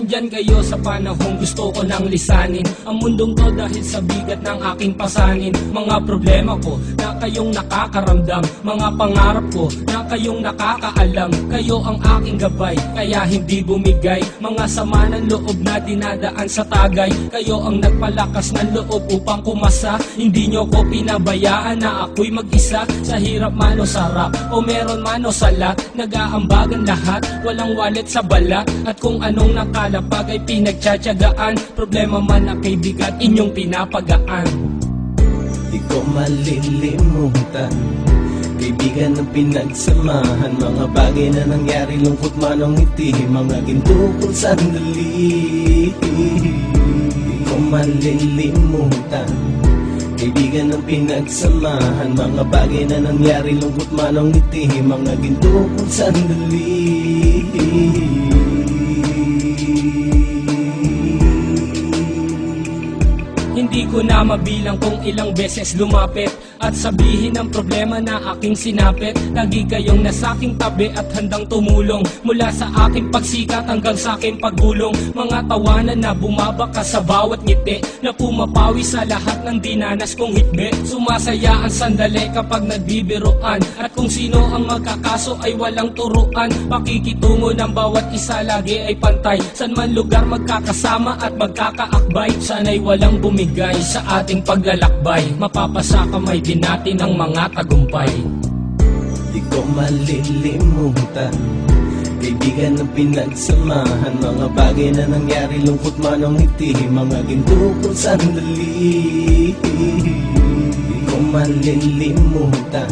Andyan kayo sa panahong gusto ko nang lisanin ang mundong to dahil sa bigat ng aking pasanin. Mga problema ko na kayong nakakaramdam, mga pangarap ko na kayong nakakaalam. Kayo ang aking gabay, kaya hindi bumigay. Mga sama ng loob na dinadaan sa tagay, kayo ang nagpalakas ng loob upang kumasa. Hindi nyo ko pinabayaan na ako'y mag-isa. Sa hirap man o sarap, o meron man o salat, nag-aambagan lahat, walang walit sa balat. At kung anong nakalapag ay pinagtsatsagaan, problema man na kay bigat inyong pinapagaan. Di ko malilimutan, kaibigan ng pinagsamahan, mga bagay na nangyari, lungkot man o ngiti, mga ginto kong sandali. Di ko malilimutan, kaibigan ng pinagsamahan, mga bagay na nangyari, lungkot man o ngiti, mga ginto kong sandali. Hindi ko na mabilang kung ilang beses lumapit at sabihin ang problema na aking sinapit. Lagi kayong nasa aking tabi at handang tumulong, mula sa aking pagsikat hanggang sa aking paggulong. Mga tawanan na bumabaka sa bawat ngiti, na pumapawi sa lahat ng dinanas kong hitbe. Sumasaya ang sandali kapag nagbibiroan, at kung sino ang magkakaso ay walang turuan. Pakikitungo ng bawat isa lagi ay pantay, san man lugar magkakasama at magkakaakbay. Sana'y walang bumigay sa ating paglalakbay, mapapasa kamay din natin ang mga tagumpay. Di ko malilimutan, kaibigan ng pinagsamahan, mga bagay na nangyari, lungkot man o ngiti, mga ginto kong sandali. Di ko malilimutan,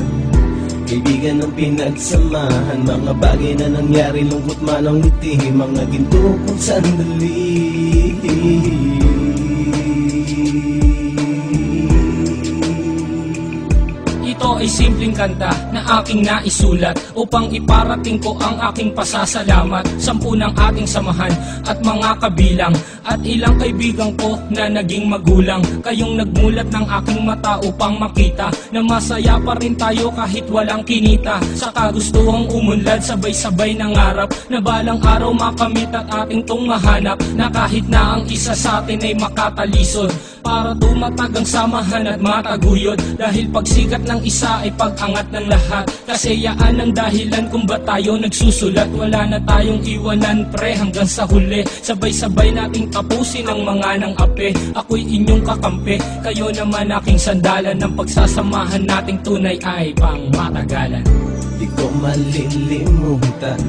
kaibigan ng pinagsamahan, mga bagay na nangyari, lungkot man o ngiti, mga ginto kong sandali. Ito ay simpleng kanta na aking naisulat upang iparating ko ang aking pasasalamat. 10 ng ating samahan at mga kabilang, at ilang kaibigan ko na naging magulang. Kayong nagmulat ng aking mata upang makita na masaya pa rin tayo kahit walang kinita. Sa kagustuhang umunlad, sabay-sabay nangarap na balang araw makamit at ating tong mahanap, na kahit na ang isa sa atin ay makatalisod, para tumatag ang samahan at mataguyod. Dahil pagsikat ng isa ay pag-angat ng lahat, kasi yaan ang dahilan kung ba tayo nagsusulat. Wala na tayong iwanan pre hanggang sa huli, sabay-sabay nating tapusin ang mga nang ape. Ako'y inyong kakampi, kayo naman aking sandalan, ng pagsasamahan nating tunay ay pang matagalan. Di ko malilimutan,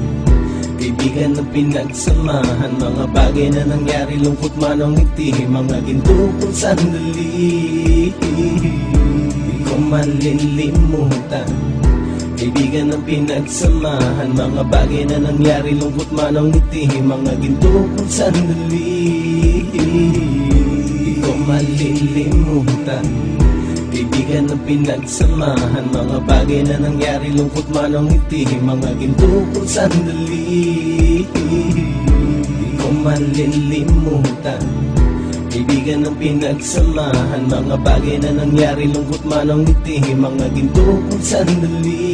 kaibigan ng pinagsamahan, mga bagay na nangyari, lungkot man o ngiti, mga ginto kong sandali. Di ko malilimutan, kaibigan ng pinagsamahan, mga bagay na nangyari, lungkot man o ngiti, mga ginto kong sandali. Di ko malilimutan, kaibigan ng pinagsamahan, mga bagay na nangyari, lungkot man o ngiti, mga ginto kong sandali. Di ko malilimutan, kaibigan ng pinagsamahan, mga bagay na nangyari, lungkot man o ngiti, mga ginto kong sandali.